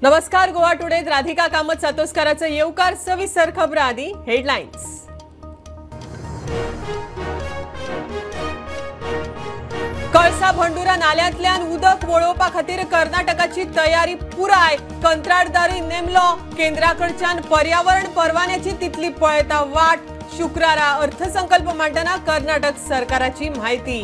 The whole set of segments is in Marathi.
नमस्कार. गोवा टुडेत राधिका कामत सातोस्कराचं येवकार सविस्तर खबर आदी हेडलाइन्स. कळसा भंडुरा नाल्यांतल्यान उदक वळोवपा खातीर कर्नाटकाची तयारी पुराय. कंत्राटदारी नेमलो. केंद्राकडच्यान पर्यावरण परवान्याची तितली पळयता वाट. शुक्रारा अर्थसंकल्प मांडतना कर्नाटक सरकाराची माहिती.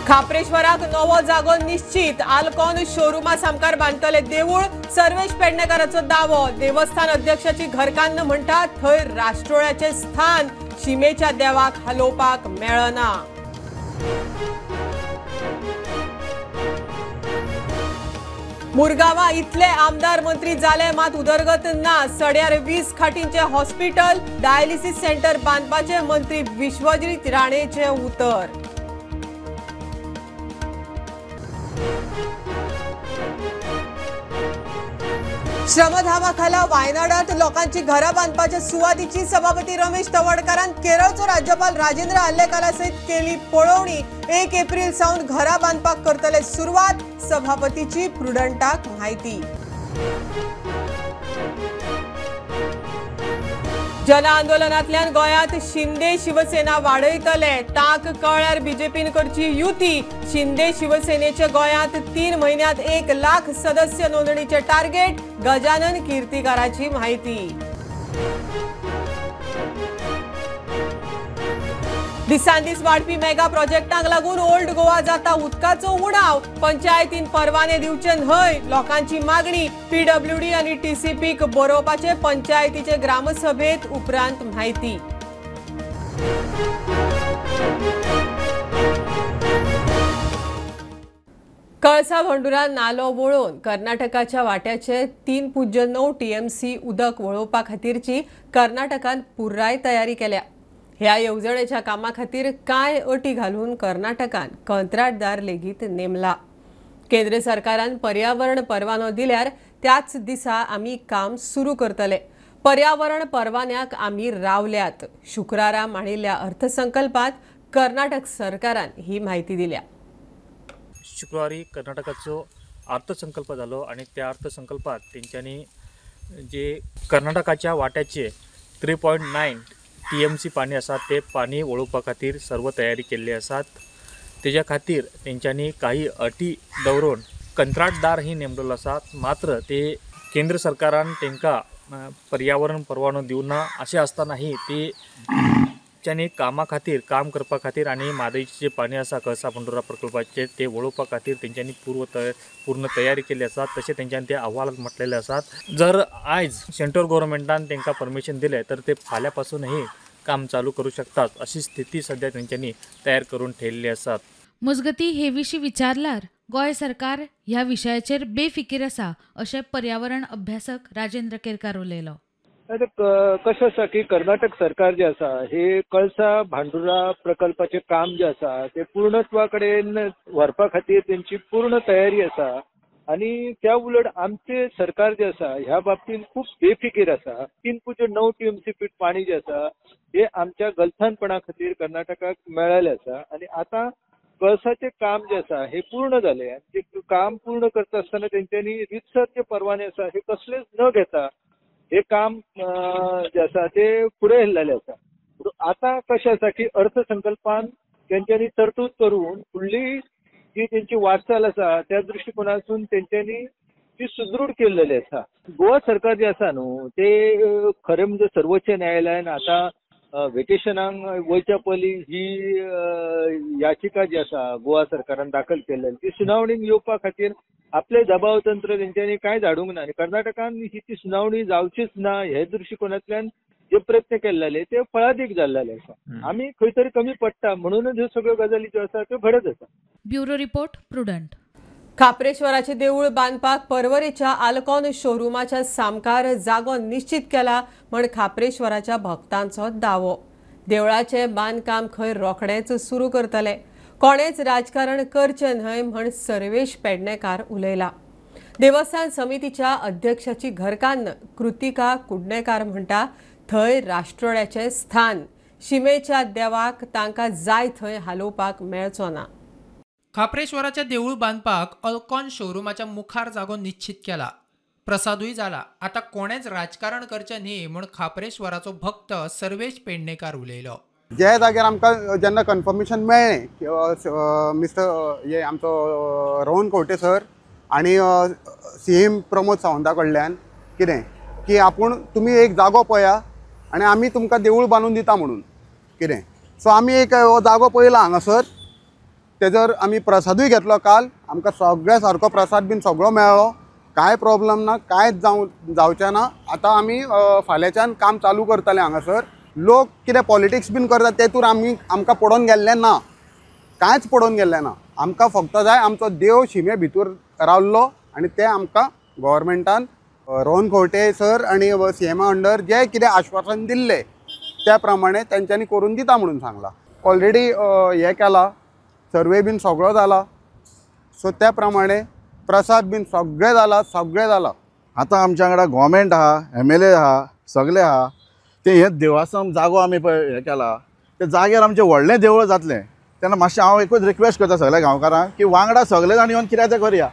खापरेश्वराक नवो जागो निश्चित. आल्कोन शोरूमा सामकार बांधतले देवूळ. सर्वेश पेडणेकराचो दावो. देवस्थान अध्यक्षाची घरकान्न म्हणटा थंय राष्ट्रोळ्याचे स्थान. शिमेच्या देवाक हलोवपाक मेळना. मुरगांवा इतले आमदार मंत्री जाले मात उदरगत ना. सड्यार 20 खाटींचे हॉस्पिटल. डायलिसीस सेंटर बांदपाचे मंत्री विश्वजीत राणेचे उतर. श्रमधामाखाला वायनाडात लोकांची घरा बांधपाच्या सुवातीची सभापती रमेश तवडकरान केरळचो राज्यपाल राजेंद्र आल्लेकारा सयत केली पळोवणी. 1 एप्रिल सावन घरा बांधपाक करतले सुरवात. सभापतीची प्रुडंटाक माहिती. जन आंदोलनांतल्यान गोंयांत शिंदे शिवसेना वाडयतले. तांक कळ्यार बीजेपीन करची युती. शिंदे शिवसेनेचे गोंयांत 3 म्हयन्यांत 1 लाख सदस्य नोंदणीचे टार्गेट. गजानन कीर्तीकाराची माहिती. दिसान दीस वाडपी मेगा प्रोजेक्टांक लागून ओल्ड गोवा जाता उदकाचो उणाव. पंचायतीन परवाने दिवचे न्हय लोकांची मागणी. पीडब्ल्यूडी आनी टीसीपीक बरोवपाचे पंचायतीचे ग्रामसभेत उपरांत माहिती. कळसा भंडुरा नालो वळोवन कर्नाटकाच्या वाट्याचे 3.9 टीएमसी उदक वळोवपा खातीरची कर्नाटकान पुराय तयारी केल्या. ह्या येवजणेच्या कामा खातीर कांय अटी घालून कर्नाटकान कंत्राटदार लेगीत नेमला. केंद्र सरकारान पर्यावरण परवानो दिल्यार त्याच दिसा आमी काम सुरू करतले. पर्यावरण परवान्याक आमी रावल्यात. शुक्रारा मांडिल्ल्या अर्थसंकल्पात कर्नाटक सरकारान ही माहिती दिल्या. शुक्रवारी कर्नाटकाचो अर्थसंकल्प जालो आणि त्या अर्थसंकल्पात तेंच्यांनी जे कर्नाटकाच्या वाट्याचे 3.9 TMC पाणी आसा ते पाणी वळोवपा खातीर सर्व तयारी केल्ली आसात. तेज्या खातीर तेंच्यांनी काही अटी दवरून कंत्राटदार ही नेमलेलो आसा. मात्र ते केंद्र सरकारान तेंकां पर्यावरण परवानो दिवना अशें आसतनाही ते त्यांनी कामा खातीर काम करपा खातीर आणि म्हादईचे जे पाणी आसा कळसा भंडुरा प्रकल्पाचे ते वळोवपा खातीर तेंच्यांनी पूर्ण तयारी केली आसा. तशें तेंच्यांनी ते अहवालात म्हटलेले आसात. जर आयज सेंट्रल गव्हर्नमेंटान तेंकां परमिशन दिलें तर ते फाल्यां पासूनही काम चालू करू शकतात अशी स्थिती सध्या तेंच्यांनी तयार करून ठेवलेली आसात. मजगती हे विशीं विचारल्यार गोंय सरकार ह्या विशयाचेर बेफिकीर आसा अशें पर्यावरण अभ्यासक राजेंद्र केरकार उलयलो. कशें आसा की कर्नाटक सरकार जे आसा हे कळसा भांडुरा प्रकल्पाचे काम जे आसा ते पूर्णत्वा कडेन व्हरपा खातीर तेंची पूर्ण तयारी आसा. आणि त्या उलट आमचे सरकार जे आसा ह्या बाबतीत खूप बेफिकीर आसा. 3.9 TMC पीठ पाणी जे आसा हे आमच्या गलथानपणा खातीर कर्नाटकाक मेळ्ळेले आसा. आणि आता कळसाचे काम जे आसा हे पूर्ण जाले. ते काम पूर्ण करता आसतना तेंच्यांनी रितसर जे परवाने आसा हे कसलेच न घेता हे काम जे आसा ते फुडें हेल्लेले आसा. आता कशें आसा की अर्थसंकल्पान तेंच्यांनी तरतूद करून फुडली जी तेंची वाटचाल आसा त्या दृश्टिकोनातून तेंच्यांनी ती सुदृढ केल्लेली आसा. गोवा सरकार जे आसा न्हू ते खरें म्हणजे सर्वोच्च न्यायालयान आता वेकेशनाक वयच्या पयलीं ही याचिका जी आसा गोवा सरकारान दाखल केल्ली ती सुनावणीक येवपा खातीर आपले दबाव तंत्र तेंच्यांनी कांय धाडूंक ना. आनी कर्नाटकान ही ती सुनावणी जावचीच ना हे दृश्टिकोनांतल्यान जे प्रयत्न केल्ले ते फळादीक जाल्ले आसा. आमी खंय तरी कमी पडटा म्हणूनच ह्यो सगळ्यो गजाली ज्यो आसा त्यो घडत आसा. Bureau report prudent. खापरेश्वराचे देवूळ बांदपाक परवरेच्या आल्कोन शोरूमाच्या सामकार जागो निश्चित केला म्हण खापरेश्वराच्या भक्तांचो दावो. देवळाचे बांदकाम खंय रोखडेच सुरू करतले. कोणेच राजकारण करचे न्हय म्हण सर्वेश पेडणेकार उलयला. देवस्थान समितीच्या अध्यक्षाची घरकान्न कृतिका कुडणेकार म्हणटा थंय राष्ट्रोळ्याचे स्थान. शिमेच्या देवाक तांकां जाय थंय हालोवपाक मेळचो ना. खापरेश्वराचे देऊळ बांधपाक अल्कॉन शोरूमाच्या मुखार जागो निश्चित केला. प्रसादूय जाला. आता कोणेच राजकारण करचें न्ही म्हूण खापरेश्वराचो भक्त सर्वेश पेडणेकार उलयलो. ज्या जाग्यार आमकां जेन्ना कन्फर्मेशन मेळ्ळें मिस्टर हे आमचो रोहन खंवटे सर आनी CM प्रमोद सावंता कडल्यान कितें की आपूण तुमी एक जागो पळया आनी आमी तुमकां देवूळ बांदून दिता म्हणून कितें. सो आमी एक जागो पळयला हांगासर. तेजर आमी प्रसादूय घेतलो काल. आमकां सगळ्या सारको प्रसाद बीन सगळो मेळ्ळो. कांय प्रॉब्लम ना, कांयच जावचें ना. आतां आमी फाल्यांच्यान काम चालू करतले हांगासर. लोक कितें पॉलिटिक्स बीन करतात तेतून आमकां पडोवन गेल्लें ना, कांयच पडोवन गेल्लें ना. आमकां फक्त जाय आमचो देव शिमे भितर रावल्लो आनी तें आमकां गव्हर्मेंटान रोहन खंवटे सर आनी CM अंडर जें कितें आश्वासन दिल्लें त्या प्रमाणे तेंच्यांनी करून दिता म्हणून सांगलां. ऑलरेडी हें केलां, सर्वे बीन सगळो जाला. सो त्या प्रमाणे प्रसाद बीन सगळें जाला. आतां आमच्या वांगडा गव्हर्मेंट आहा, MLA आहा, सगळे आहा. ते हे देवासन जागो आमी पळय हें केला त्या जाग्यार आमचें व्हडलें देवूळ जातलें. तेन्ना मातशें हांव एकूच रिक्वेस्ट करता सगळ्या गांवकारांक की वांगडा सगळे जाण येवन कितें तें करया.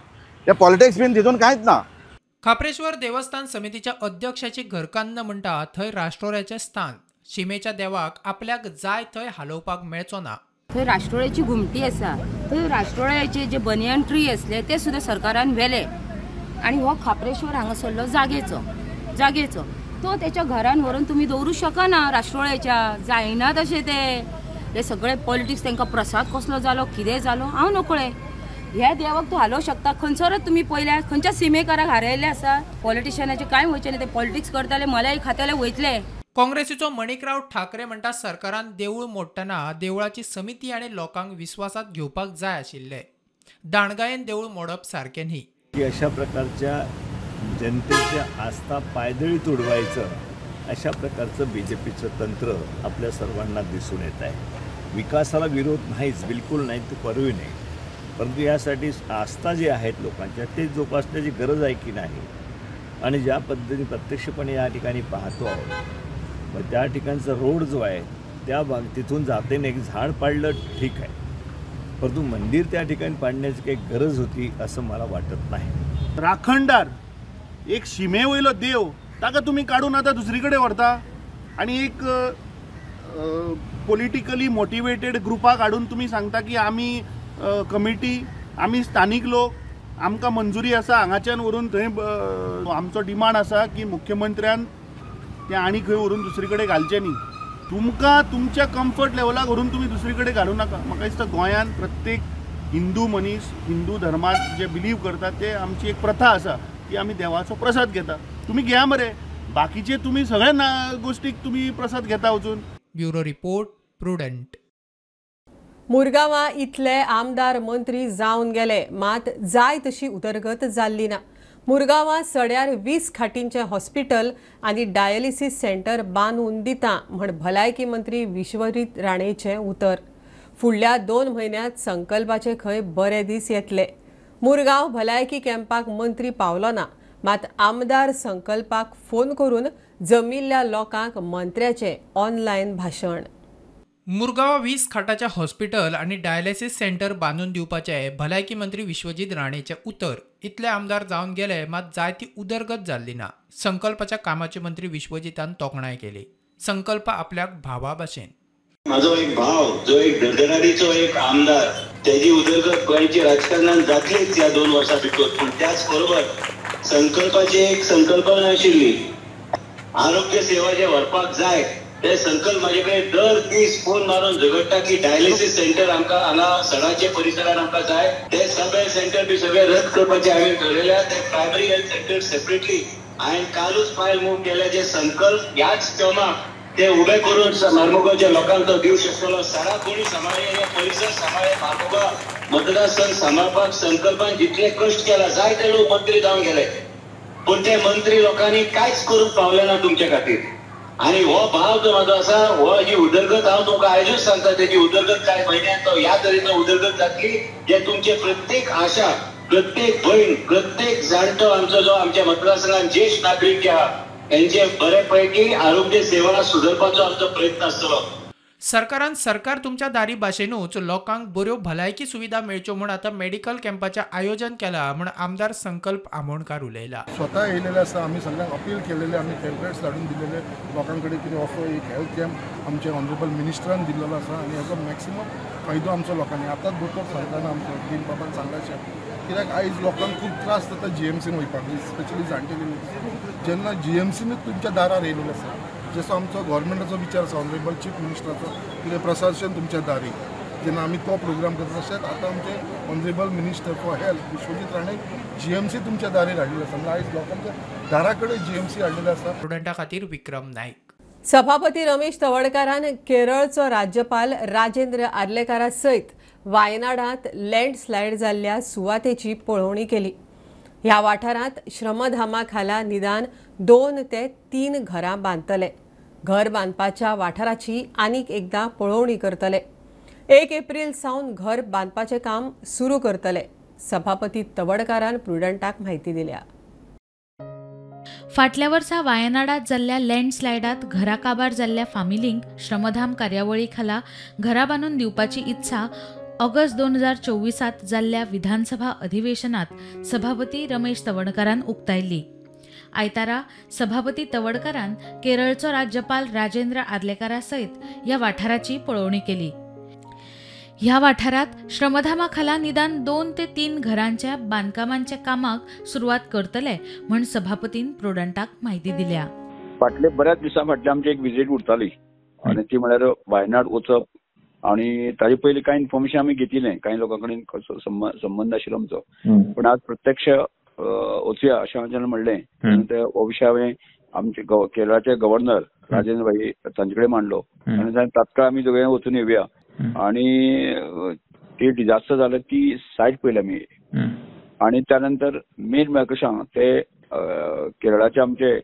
हे पॉलिटिक्स बीन तितून कांयच ना. खापरेश्वर देवस्थान समितीच्या अध्यक्षाची घरकान्न म्हणटा थंय राष्ट्रोळ्याचें स्थान. शिमेच्या देवाक आपल्याक जाय थंय हालोवपाक मेळचो ना. थंय राष्ट्रोळ्याची घुमटी आसा. थंय राष्ट्रोळ्याचे जे बनियन ट्री असले ते सुद्दां सरकारान व्हेले आनी हो खापरेश्वर हांगासरलो जागेचो तो तेच्या घरान व्हरून तुमी दवरूं शकना. राष्ट्रोळ्याच्या जायना तशें ते सगळे पॉलिटिक्स तांकां प्रसाद कसलो जालो कितें जालो हांव नकळें. ह्या देवाक तूं हालोवं शकता. खंयसरच तुमी पयल्या खंयच्या सीमेकाराक हारयल्ले आसा. पॉलिटिशियनाचे कांय वयचें न्ही. ते पॉलिटिक्स करताले मलाई खात्याले वयतले. काँग्रेसीचो मणिकराव ठाकरे म्हणटा सरकारान देवूळ मोडटना देवळाची समिती आनी लोकांक विश्वासात घेवपाक जाय आशिल्ले. दांडगायेन देवूळ मोडप सारकें न्ही. अशा प्रकारच्या जनतेच्या आस्था पायदळी तुडवायचं अशा प्रकारचं BJPचं तंत्र आपल्या सर्वांना दिसून येत आहे. विकासाला विरोध नाहीच, बिलकुल नाही, तो करूही नाही. परंतु यासाठी आस्था जी आहेत लोकांच्या ते जोपासण्याची गरज आहे की नाही. आणि ज्या पद्धतीने प्रत्यक्षपणे या ठिकाणी पाहतो आहोत मग त्या ठिकाणचा रोड जो आहे त्या तिथून जाते एक झाड पाडलं ठीक आहे, परंतु मंदिर त्या ठिकाणी पाडण्याची काही गरज होती असं मला वाटत नाही. राखणदार एक शिमेवयलो देव ताका तुम्ही काढून आता दुसरीकडे व्हरता आणि एक पॉलिटिकली मोटिवेटेड ग्रुपाक काढून तुम्ही सांगता की आम्ही कमिटी आम्ही स्थानिक लोक आमकां मंजुरी आसा हांगाच्यान व्हरून थंय आमचो डिमांड आसा की मुख्यमंत्र्यान ते आनी खंय व्हरून दुसरीकडे घालचें न्ही. तुमकां तुमच्या कम्फर्ट लेवलाक व्हरून तुम्ही दुसरीकडे घालूं नाका. म्हाका दिसता गोंयांत प्रत्येक हिंदू मनीस हिंदू धर्मात जे बिलीव करतात ते आमची एक प्रथा आसा की आमी देवाचो प्रसाद घेता. तुम्ही घ्या मरे, बाकीचे तुम्ही सगळ्या गोष्टीक तुम्ही प्रसाद घेता वचून. Bureau report prudent. मुरगांवां इतले आमदार मंत्री जावन गेले मात जाय तशी उदरगत जाल्ली ना. मुरगांवां सड्यार 20 खाटींचें हॉस्पिटल आनी डायलिसीस सेंटर बांदून दिता म्हण भलायकी मंत्री विश्वजीत राणेचें उतर. फुडल्या 2 म्हयन्यांत संकल्पाचे खंय बरे दीस येतले. मुरगांव भलायकी कॅम्पाक मंत्री पावलो ना मात आमदार संकल्पाक फोन करून जमिल्ल्या लोकांक मंत्र्याचें ऑनलायन भाशण. मुरगांव 20 खाटाच्या हॉस्पिटल आणि डायलिसीस सेंटर बांधून दिवपाचे भलायकी मंत्री विश्वजीत राणेचे उतर. इतले आमदार जावन गेले मात जाय ती उदरगत जाल्ली ना. संकल्पाच्या कामाची मंत्री विश्वजितान तोखणाय केली. संकल्प आपल्याक भावा भाशेन. माझो एक भाव जो एक धडधडारीचो एक आमदार त्याची उदरगत गोंयच्या राजकारणात जातलीच या 2 वर्सां भितर. पण त्याच बरोबर संकल्पाची एक संकल्पना आशिल्ली. आरोग्य सेवा जे व्हरपाक जाय ते संकल्प माझे कडेन दर दीस फोन मारून झगडटा की डायलिसीस सेंटर आमकां हांगा सणाचे परिसरात आमकां जाय. ते सगळे सेंटर बी सगळे रद्द करपाचे हांवें ठरयल्या. ते प्रायमरी हेल्थ सेंटर सेपरेटली हांवें कालूच फायल मूव केले. जे संकल्प ह्याच टर्माक ते उबे करून मार्मुगांवच्या लोकांक तो दिवंक शकतलो. सडा कोणी सांबाळे हे परिसर सांबाळे मार्मुगां मतदारसंघ सांबाळपाक संकल्पान जितले कश्ट केला जाय ते लोक मंत्री जावन गेले पण ते मंत्री लोकांनी कांयच करूंक पावले ना तुमचे खातीर. आणि हो भाव जो माझो आसा हो जी उदरगत हांव तुमकां आयजूच सांगता तेजी उदरगत कांय म्हयन्यांत तो ह्या तरेचो उदरगत जातली जे तुमचे प्रत्येक आशा प्रत्येक भयण प्रत्येक जाणटो आमचो जो आमच्या मतदारसंघात ज्येष्ठ नागरीक जे आहा त्यांचे बरेपैकी आरोग्य सेवा सुधारपाचो आमचो प्रयत्न आसतलो. सरकार तुमच्या दारी भाशेनूच लोकांक बऱ्यो भलायकी सुविधा मेळच्यो म्हूण आतां मेडिकल कॅम्पाचें आयोजन केलां म्हूण आमदार संकल्प आमोणकार उलयला. स्वता येयलेले आसा, आमी सगळ्यांक अपील केलेले, आमी पॅम्पलेट्स धाडून दिलेले लोकां कडेन कितें असो एक हेल्थ कॅम्प आमचे ऑनरेबल मिनिस्टरान दिल्लो आसा आनी हेजो मॅक्सिमम फायदो आमचो लोकांनी. आतांच दोतोर सांगताना आमचो तीन बाबान सांगलाशें कित्याक आयज लोकांक खूब त्रास जाता जीएमसीन वयपाक, स्पेशली जाणटेली. जेन्ना जीएमसीनूच तुमच्या दारार येयलेले आसा, जसो आमचो गव्हर्मेंटाचो विचार आसा ऑनरेबल चीफ मिनिस्टराचो कितें प्रशासन तुमच्या दारी, जेन्ना आमी तो प्रोग्राम करता तशेंच आतां आमचे honourable minister for health Vishwajit Rane GMC तुमच्या दारीर हाडलेली आसा. म्हणजे आयज लोकांच्या दारा कडेन जीएमसी हाडलेली आसा. स्टुडंटा खातीर विक्रम नायक. सभापती रमेश तवडकारान केरळचो राज्यपाल राजेंद्र आर्लेकारा सयत वायनाडांत लँडस्लायड जाल्ल्या सुवातेची पळोवणी केली. ह्या वाठारांत श्रमधामा खाला निदान 2 ते 3 घरां बांदतले. घर बांदपाच्या वाठाराची आनीक एकदां पळोवणी करतले. 1 एप्रील सावन घर बांदपाचें काम सुरू करतले. सभापती तवडकारान प्रुडंटाक म्हायती दिल्या. फाटल्या वर्सा वायनाडात जाल्ल्या लँडस्लायडात घरा काबार जाल्ल्या फामिलींक श्रमधाम कार्यावळी खाला घरा बांदून दिवपाची इत्सा ऑगस्ट 2024 जाल्ल्या विधानसभा अधिवेशनात सभापती रमेश तवडकारान उक्तायल्ली. आयतारा सभापती तवडकारान केरळचो राज्यपाल राजेंद्र आर्लेकारा सयत ह्या वाठाराची पळोवणी केली. ह्या वाठारात श्रमधामा खाला निदान 2 ते 3 घरांच्या बांदकामांच्या कामाक सुरवात करतले म्हण सभापतीन प्रुडंटाक म्हायती दिल्या. फाटले बऱ्याच दिसां फाटल्यान आमची एक विजीट उरताली आनी ती म्हळ्यार वायनाड वचप आनी ताजे पयलीं कांय इन्फॉर्मेशन आमी घेतिल्लें, कांय लोकां कडेन संबंद आशिल्लो आमचो. पूण आज प्रत्यक्ष वचुया अशें हांवें जेन्ना म्हणलें हो विशय हांवें आमचे केरळाचे गव्हर्नर राजेंद्र भाई तांचे कडेन मांडलो आनी तात्काळ आमी दोगांय वचून येवया. आणि ती डिझास्टर जालें ती सायट पळयली आमी आनी त्या नंतर मेन म्हळ्यार कशें आहा ते केरळाचे आमचे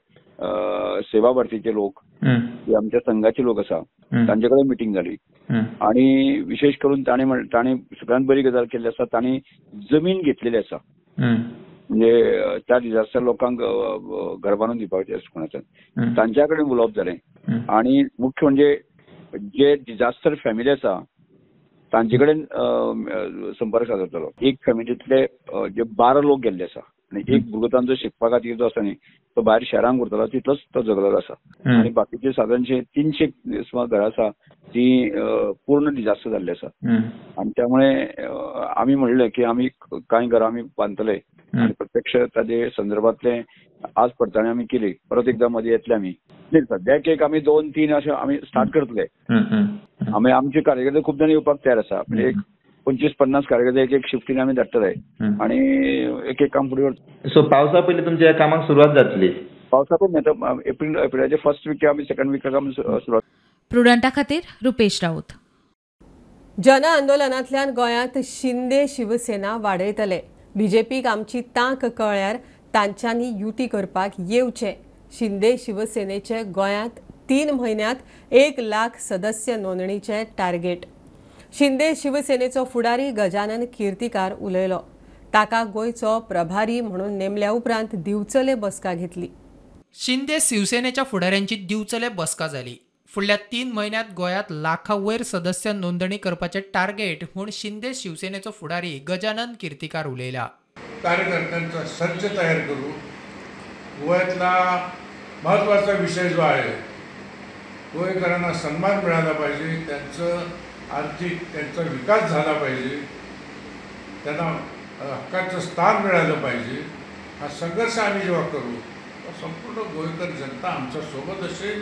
सेवा भारतीचे लोक, आमच्या संघाचे लोक आसा, तांचे कडेन मिटींग जाली आनी विशेष करून ताणी सगळ्यांत बरी गजाल केल्ली आसा, ताणी जमीन घेतलेली आसा. म्हणजे त्या डिझास्टर लोकांक घर बांदून दिवपाचें कोणाच्यान तांच्या कडेन उलोवप जालें. आनी मुख्य म्हणजे जे डिझास्टर फॅमिली आसा तांचे कडेन संपर्क सादतलो. एक फॅमिलींतले जे 12 लोक गेल्ले आसा आनी एक भुरगो तांचो शिकपा खातीर जो आसा न्ही तो भायर शहरांत उरतलो, तितलोच तो जगलेलो आसा. आनी बाकीचे सादारणशे 300 सुमार घरां आसा ती पूर्ण डिझास्टर जाल्ली आसा. आनी त्यामुळे आमी म्हणलें की आमी कांय घरां आमी बांदतले आनी प्रत्यक्ष ताजे संदर्भांतले आज पडताळणी आमी केली. परत एकदां मदीं येतले आमी. सद्याक एक आमी 2-3 अशें आमी स्टार्ट करतले. आमी आमचे कार्यकर्ते खूब जाण येवपाक तयार आसा. म्हणजे एक 25-50 कार्यकर्ते एक शिफ्टीन आमी धाडटले आनी एक काम फुडें करतले. सो पावसा पयलीं तुमच्या कामाक सुरवात जातली. पावसा पयलीं एप्रिलाच्या फर्स्ट वीक आमी सेकंड वीकाक आमी सुरवात. प्रुडंटा खातीर रुपेश राऊत. जन आंदोलनांतल्यान गोंयांत शिंदे शिवसेना वाडयतले. बीजेपीक आमची तांक कळ्यार तांच्यांनी युती करपाक येवचें. शिंदे शिवसेनेचे गोंयांत 3 म्हयन्यांत 1 लाख सदस्य नोंदणीचे टार्गेट. शिंदे शिवसेनेचो फुडारी गजानन किर्तीकार उलयलो. ताका गोंयचो प्रभारी म्हणून नेमल्या उपरांत दिवचले बसका घेतली. शिंदे शिवसेनेच्या फुडाऱ्यांची दिवचले बसका जाली. फुडल्या 3 म्हयन्यांत गोंयांत लाखावयर सदस्य नोंदणी करपाचे टार्गेट म्हूण शिंदे शिवसेनेचो फुडारी गजानन किर्तीकार उलयला. कार्यकर्त्यांचा संच तयार करू. गोव्यातला महत्त्वाचा विषय जो आहे गोवेकरांना सन्मान मिळाला पाहिजे, त्यांचं आर्थिक त्यांचा विकास झाला पाहिजे, त्यांना हक्काचं स्थान मिळालं पाहिजे. हा संघर्ष आम्ही जेव्हा करू संपूर्ण गोवेकर जनता आमच्या सोबत असेल.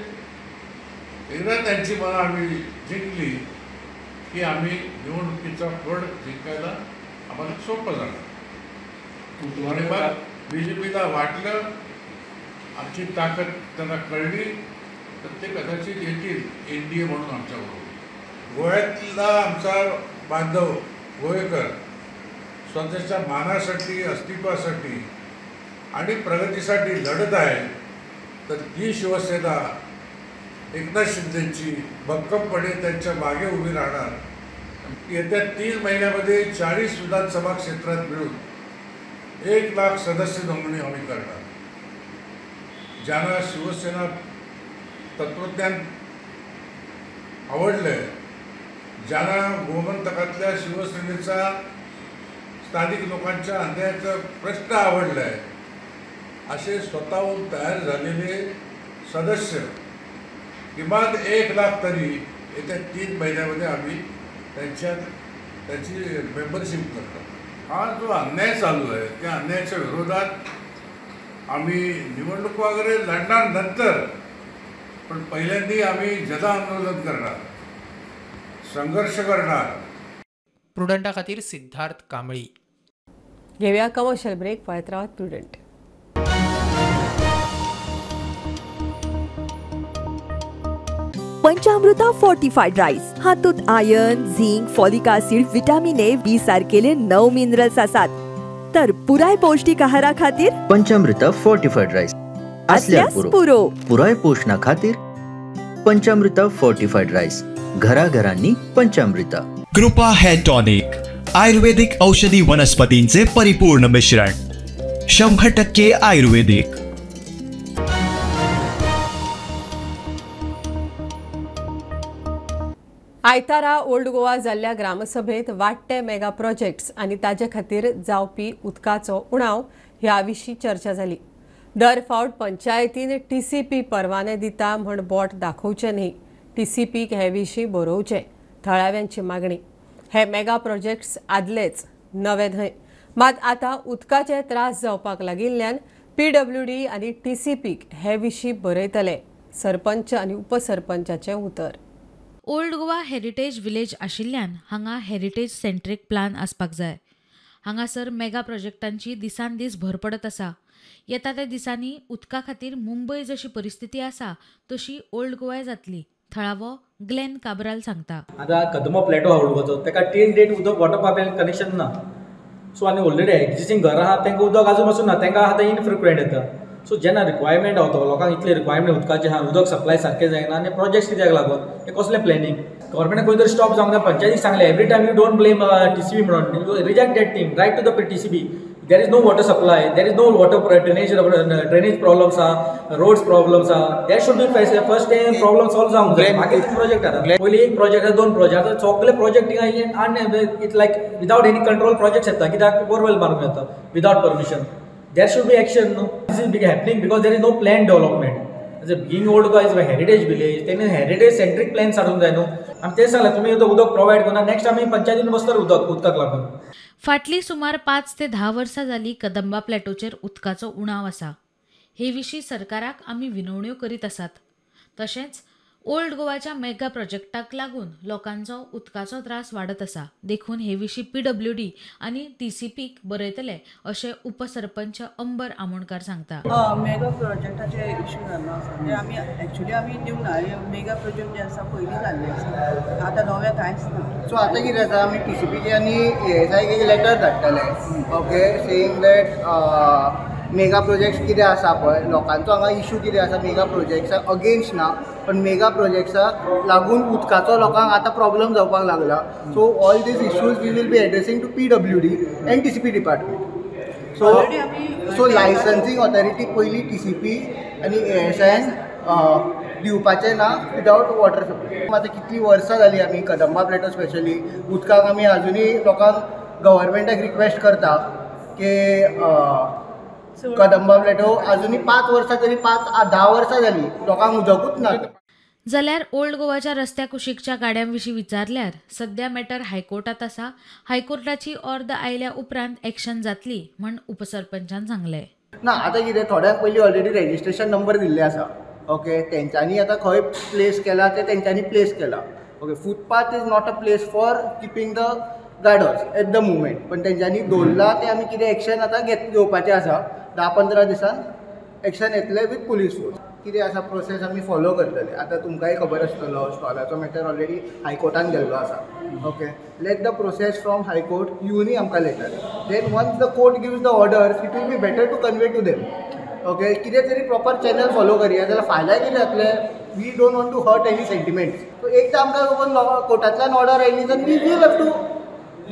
एकदा त्यांची मनं आम्ही जिंकली की आम्ही निवडणुकीचा फड जिंकायला आम्हाला सोपं झालं. आणि मग बीजेपीला वाटलं आमची ताकद त्यांना कळली तर ते कदाचित येतील NDA म्हणून आमच्याबरोबर. गोव्यातला आमचा बांधव गोवेकर स्वतःच्या मानासाठी, अस्तित्वासाठी आणि प्रगतीसाठी लढत आहे. तर ही शिवसेना एकनाथ शिंदेची भक्कमपणे त्यांच्या मागे उभी राहणार. येत्या 3 महिन्यामध्ये 40 विधानसभा क्षेत्रात मिळून 1 लाख सदस्य नोंदणी आम्ही करणार. ज्यांना शिवसेना तत्वज्ञान आवडलंय, ज्यांना गोमंतकातल्या शिवसेनेचा स्थानिक लोकांच्या अन्यायाचा प्रश्न आवडलाय, असे स्वतःहून तयार झालेले सदस्य किमान 1 लाख तरी येत्या 3 महिन्यामध्ये आम्ही त्याची मेंबरशिप करतो. हा जो अन्याय चालू आहे त्या अन्यायाच्या विरोधात आम्ही निवडणूक वगैरे लढणार नंतर, पण पहिल्यांदा आम्ही जनआंदोलन करणार, संघर्ष करणार. प्रुडंटा खातीर सिद्धार्थ कांबळी. घेऊया कमर्शियल ब्रेक. पळत राहत प्रुडंट. पंचामृता फोर्टिफाईड राईस हातूंत iron, zinc, folic acid, vitamin A, B सारकेले 9 मिनरल्स आसात. तर पुराय पौष्टिक आहारा खातीर पंचामृता फोर्टिफाईड राईस असल्यार पुरो. पुराय पोषणा खातीर पंचामृता फोर्टिफाईड राईस. घराघरांनी पंचामृता. कृपा हेअर टॉनिक, आयुर्वेदिक औषधी वनस्पतींचे परिपूर्ण मिश्रण, 100% आयुर्वेदिक. आयतारा ओल्ड गोवा जाल्ल्या ग्रामसभेत वाडटे मेगा प्रोजेक्ट्स आनी ताजे खातीर जावपी उदकाचो उणाव ह्या विशीं चर्चा जाली. दर फावट पंचायतीन TCP परवाने दिता म्हण बोट दाखोवचें न्ही, TCPक हे विशीं बरोवचें, थळाव्यांची मागणी. हे मेगा प्रोजेक्ट्स आदलेच नवे न्हय, मात आतां उदकाचे त्रास जावपाक लागिल्ल्यान PWD आनी TCPक हे विशीं बरयतले. सरपंच आनी उपसरपंचाचें उतर. ओल्ड गोवा हेरिटेज विलेज आशिल्ल्यान हांगा हेरिटेज सेंट्रीक प्लान आसपाक जाय. हांगासर मेगा प्रोजेक्टांची दिसान दीस भर पडत आसा. येता त्या दिसांनी उदका खातीर मुंबय जशी परिस्थिती आसा तशी ओल्ड गोवाय जातली, थळावो ग्लेन काब्राल सांगता. आतां कदंबा प्लॅटो आहा ओल्ड गोवाचो, ताका टील डेट उदक वॉटर पायप कनेक्शन ना. सो आनी ऑलरेडी एक्झिस्टींग घरां आहा तांकां उदक आजून पासून ना, तांकां आतां इनफ्रिक्वेंट येता. सो जेन्ना रिक्वायरमेंट आवता लोकांक इतले रिक्वायरमेंट उदकाचे आहा, उदक सप्लाय सारकें जायना आनी प्रोजेक्ट्स कित्याक लागून, हे कसलें प्लॅनिंग. गव्हर्मेंटान खंय तरी स्टॉप जावंक जाय. पंचायतीक सांगलें every time you don't blame TCP म्हणून, reject that team, right to the TCP. There is no water supply, there is no water drainage problems आहा, रोड्स प्रॉब्लम्स आहा. That should be first problem solve जावंक जाय. मागीर प्रोजेक्ट आहा, पयलीं 1 प्रोजेक्ट 2 प्रोजेक्ट, आतां सगळे project it's like without any control projects येता. कित्याक बोरवेल मारूंक येता without permission. There should be action. No, this is happening because there is no planned development. As a being old goa is a heritage village, then heritage centric plans हाडूंक जाय न्हू. आमी तें सांगलां तुमी उदक प्रोवायड करना, नेक्स्ट आमी पंचायतीन बसतात उदकाक लागून. फाटली सुमार 5 ते 10 वर्सां जाली कदंबा प्लॅटोचेर उदकाचो उणाव आसा. हे विशीं सरकाराक आमी विनवण्यो करीत आसात. तशेंच ओल्ड गोवाच्या मेगा प्रोजेक्टाक लागून लोकांचो उदकाचो त्रास वाडत आसा. देखून हे विशीं PWD आनी TCPक बरयतले अशें उपसरपंच अंबर आमोणकार सांगता. मेगा प्रोजेक्टाचे इश्यू जाल्लो आसा ते आमी एक्चुली दिवंक ना. मेगा प्रोजेक्ट जे आसा पयलीं जाल्ले आसा, आतां नवे कांयच ना. सो आतां कितें जाता, आमी TCPचे आनी ASIक एक लेटर धाडटले, okay, saying that mega projects कितें आसा पळय, लोकांचो हांगा इश्यू कितें आसा मेगा प्रोजेक्ट्साक अगेन्स्ट ना, पण मेगा प्रोजेक्ट्साक लागून उदकाचो लोकांक आतां प्रॉब्लम जावपाक लागला. So all these issues we will be addressing to PWD and TCP department. So licensing authority पयलीं TCP आनी ASIन दिवपाचें ना विदाउट वॉटर सप्लाय. आतां कितलीं वर्सां जालीं आमी कदंबा प्लॅटो स्पेशली उदकाक आमी आजुनूय लोकांक गव्हर्मेंटाक रिक्वेस्ट करता की कदंबा प्लॅटो आजुनूय 5 वर्सां तरी 5-10 वर्सां जालीं लोकांक उदकूच ना. जाल्यार ओल्ड गोवाच्या रस्त्या कुशीकच्या गाड्यां विशीं विचारल्यार सध्या मॅटर हायकोर्टात आसा. हायकोर्टाची ऑर्डर आयल्या उपरांत एक्शन जातली म्हण उपसरपंचान सांगलें. ना आतां कितें, थोड्यांक पयलीं ऑलरेडी रेजिस्ट्रेशन नंबर दिल्ले आसा, ओके, तेंच्यांनी आतां खंय प्लेस केला ते तेंच्यांनी प्लेस केला. Okay, footpath is not a place for keeping the gardens at the moment, पण तेंच्यांनी दवरला ते आमी कितें एक्शन आतां घेवपाचें आसा. 10-15 दिसान एक्शन येतले विथ पुलीस फोर्स. कितें आसा प्रोसेस आमी फॉलो करतले. आतां तुमकांय खबर आसतलो स्टॉलाचो मॅटर ऑलरेडी हायकोर्टान गेल्लो आसा. Okay, let the process from high court येवनी आमकां letter. Then once the court gives the orders it will be better to convey to them. Okay, कितें तरी प्रॉपर चॅनल फॉलो करया जाल्यार फाल्यां कितें जातलें, we don't want to hurt any sentiments. So एकदां आमकां कोर्टांतल्यान ऑर्डर आयली जाल्यार we will have to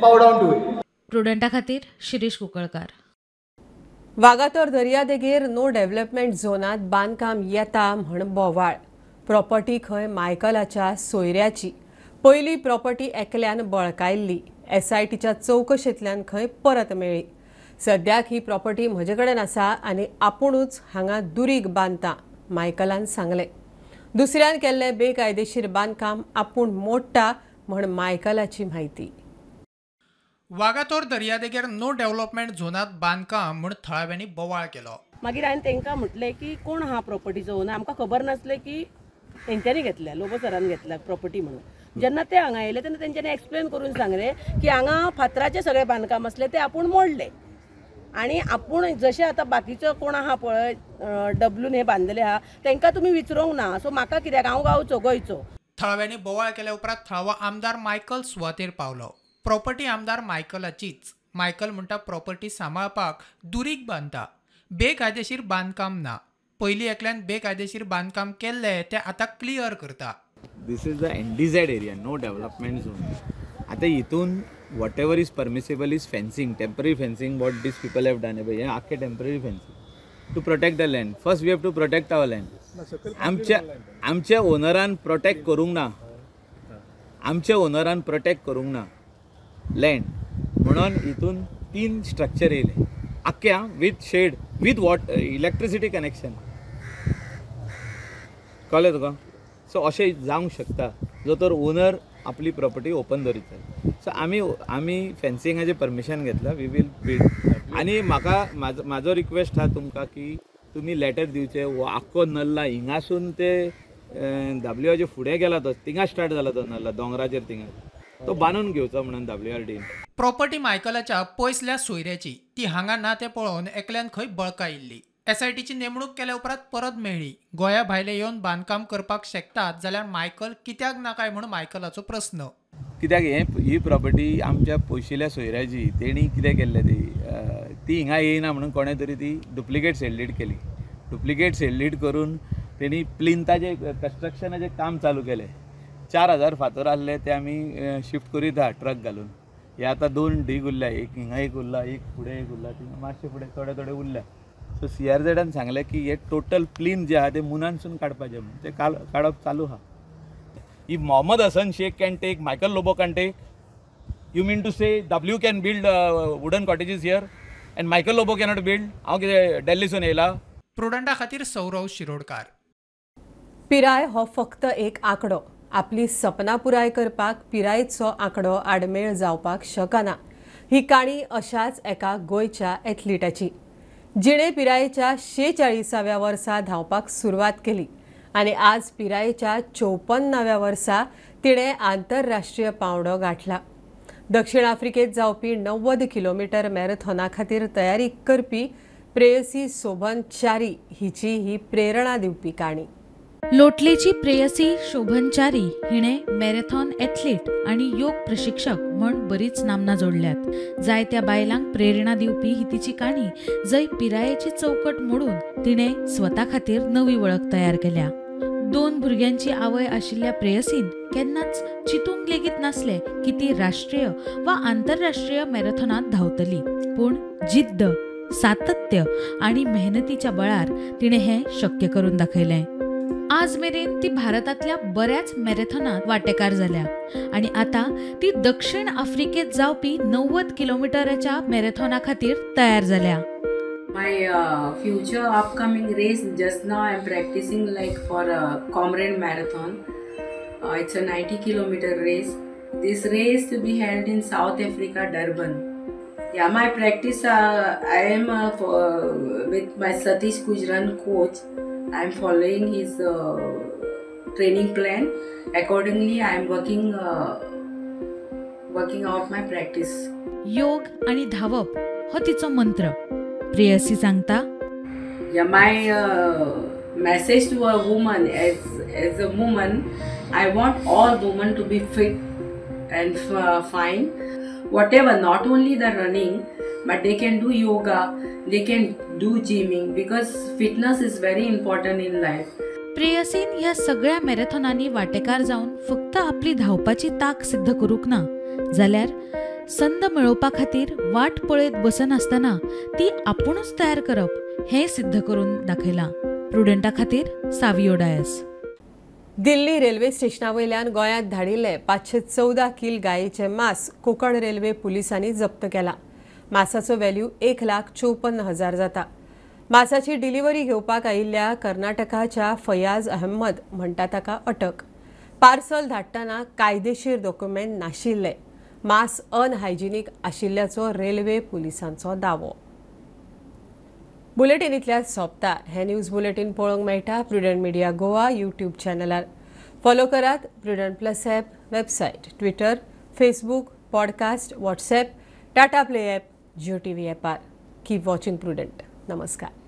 bow down to it. प्रुडंटा खातीर शिरीश कुंकळकार. वागातोर दर्या देगेर नो डेव्हलपमेंट झोनात बांदकाम येता म्हण बोवाळ. प्रॉपर्टी खंय मायकलाच्या सोयऱ्याची पयली प्रॉपर्टी एकल्यान बळकायल्ली SITच्या चौकशेंतल्यान खंय परत मेळ्ळी. सद्याक ही प्रॉपर्टी म्हजे कडेन आसा आनी आपुणूच हांगा दुरीग बांदता मायकलान सांगलें. दुसऱ्यान केल्ले बेकायदेशीर बांदकाम आपूण मोडटा म्हण मायकलाची म्हायती. वागातोर दर्यादेगेर नो डेव्हलपमेंट झोनात बांदकाम म्हूण थळाव्यांनी बोवाळ केलो. मागीर हांवें तांकां म्हटलें की कोण हा प्रॉपर्टीचो ओनर. आमकां खबर नासलें की तेंच्यांनी घेतल्या, लोबो सरान घेतल्या प्रॉपर्टी म्हणून. जेन्ना ते हांगा येयले तेन्ना तेंच्यांनी एक्सप्लेन करून सांगलें की हांगा फातराचे सगळे बांदकाम आसले ते आपूण मोडले आनी आपूण जशें आतां बाकीचो कोण आहा पळय डब्ल्यून हे बांदलेले आहा तांकां तुमी विचारूंक ना. सो म्हाका कित्याक हांव गावचो गोंयचो. थळाव्यांनी बोवाळ केल्या उपरांत थळावो आमदार मायकल सुवातेर पावलो. प्रॉपर्टी आमदार मायकलाचीच. मायकल म्हणटा प्रॉपर्टी सांबाळपाक दुरीग बांदता, बेकायदेशीर बांदकाम ना. पयलीं एकल्यान बेकायदेशीर बांदकाम केल्ले ते आतां क्लियर करता. This is the NDZ area, no development zone. आता हितून whatever is permissible is fencing, temporary fencing. What these people have done हे आख्खे temporary fencing to protect the land. First we have to protect our land. आमच्या ओनरान प्रोटेक्ट करूंक ना, आमच्या ओनरान प्रोटेक्ट करूंक ना लँड म्हणून हितून 3 स्ट्रक्चर येयले आख्या with shed with electricity connection. कळ्ळें तुका? सो अशें जावंक शकता जो तर ओनर आपली प्रॉपर्टी ओपन दवरिता. सो आमी फेन्सिंगाचें परमिशन घेतलां. We will build. आनी म्हाजो रिक्वेस्ट आहा तुमकां की तुमी लेटर दिवचे. हो आख्खो नल्ला हिंगासून ते WRचे फुडें गेला तो थिंगा स्टार्ट जाला तो नल्ला दोंगराचेर थिंगा तो बांदून घेवचो म्हणून WRD. प्रॉपर्टी मायकलाच्या पयसल्या सोयऱ्याची ती हांगा ना ते पळोवन एकल्यान खंय बळकायिल्ली. SITची नेमणूक केल्या उपरांत परत मेळ्ळी. गोंया भायले येवन बांदकाम करपाक शकतात जाल्यार मायकल कित्याक नाकाय म्हणून मायकलाचो प्रस्न. कित्याक ही प्रॉपर्टी आमच्या पयशिल्ल्या सोयऱ्याची. तेणी कितें केल्लें ती हिंगा येयना म्हणून कोणें तरी ती डुप्लिकेट सेल डीड केली. डुप्लिकेट सेल डीड करून तेणी प्लिंथाचें कन्स्ट्रक्शनाचें काम चालू केलें. 4000 फातर आसले ते आमी शिफ्ट करीत आहा ट्रक घालून. हे आतां 2 ढीग उरल्या, एक हिंगा एक उरला, एक फुडें एक उरला, थिंगा मातशे फुडें थोडे उरल्या. सो CRZन सांगलें की हे टोटल प्लिंथ जे आहा ते मुनानसून काडपाचें म्हणून ते काडप चालू आहा. If Mohammed Hasan Shaikh can take, Michael Lobo can take, you mean to say W can build wooden cottages here and Michael Lobo cannot build? हांव कितें दिल्लीसून येयला? प्रुडंटा खातीर सौरव शिरोडकार. पिराय हो फक्त एक आंकडो. आपली सपनां पुराय करपाक पिरायेचो आंकडो आडमेळ जावपाक शकना. ही काणी अशाच एका गोंयच्या एथलीटाची. जिणे पिरायेच्या 46व्या वर्सा धांवपाक सुरवात केली आनी आज पिरायेच्या 54व्या वर्सा तिणें आंतरराष्ट्रीय पांवडो गाठला. दक्षिण आफ्रिकेत जावपी 90 किलोमीटर मॅरेथॉना खातीर तयारी करपी प्रेयसी शोभन च्यारी हिची ही प्रेरणा दिवपी काणी. लोटलेची प्रेयसी शोभन च्यारी हिणे मॅरेथॉन एथलीट आणि योग प्रशिक्षक म्हण बरीच नामना जोडल्यात. जायत्या बायलांक प्रेरणा दिवपी ही तिची काणी जंय पिरायेची चौकट मोडून तिणे स्वता खातीर नवी वळख तयार केल्या. 2 भुरग्यांची आवय आशिल्ल्या प्रेयसीन केन्नाच चिंतूंक लेगीत नासले की ती राष्ट्रीय वा आंतरराष्ट्रीय मॅरेथॉनात धांवतली. पूण जिद्द, सातत्य आणि मेहनतीच्या बळार तिणे हें शक्य करून दाखयलें. आज मेरेन ती भारतातल्या बऱ्याच मॅरेथॉनात वांटेकार जाल्या आणि आता ती दक्षिण आफ्रिकेत जावपी 90 किलोमीटराच्या मॅरेथॉना खातीर तयार जाल्या. My future upcoming race, just now I'm practicing like for a Comrade Marathon. It's a 90 kilometer race. This race to be held in South Africa, Durban. Yeah, my practice, I am with my Satish Gujran coach. I'm following his training plan. Accordingly, I'm working out my practice. योग आणि धावप हो तिचो मंत्र. प्रेयसी सांगता, Yeah, my message to a woman, as a woman, I want all women to be fit and fine. Whatever, not only the running, but they can do yoga, they can do gymming, because fitness is very important in life. प्रेयसीन ह्या सगळ्या मॅरेथॉनांनी वांटेकार जावन फक्त आपली धावपाची ताक सिद्ध करूंक ना, जाल्यार संद मेळोवपा खातीर वाट पळयत बसनासतना ती आपुणूच तयार करप हें सिद्ध करून दाखयलां. प्रुडंटा खातीर सावियो डायस. दिल्ली रेल्वे स्टेशनावयल्यान गोंयांत धाडिल्ले 514 किल गायेचे मांस कोकण रेल्वे पुलिसांनी जप्त केला. मांसाचो व्हॅल्यू 1,54,000 जाता. मांसाची डिलिव्हरी घेवपाक आयिल्ल्या कर्नाटकाच्या फयाज अहमद म्हणटा ताका अटक. पार्सल धाडटना कायदेशीर डॉक्युमेंट नाशिल्ले. मांस अनहायजिनीक आशिल्ल्याचो रेल्वे पुलिसांचो दावो. बुलेटिन इतल्याच सोंपता. हे न्यूज बुलेटिन पळोवंक मेळटा प्रुडंट मिडिया गोवा यूट्यूब चॅनलार. फॉलो करात Prudent plus app, website, Twitter, Facebook, podcast, WhatsApp, Tata play app, Jio TV ॲपार. Keep watching Prudent. नमस्कार.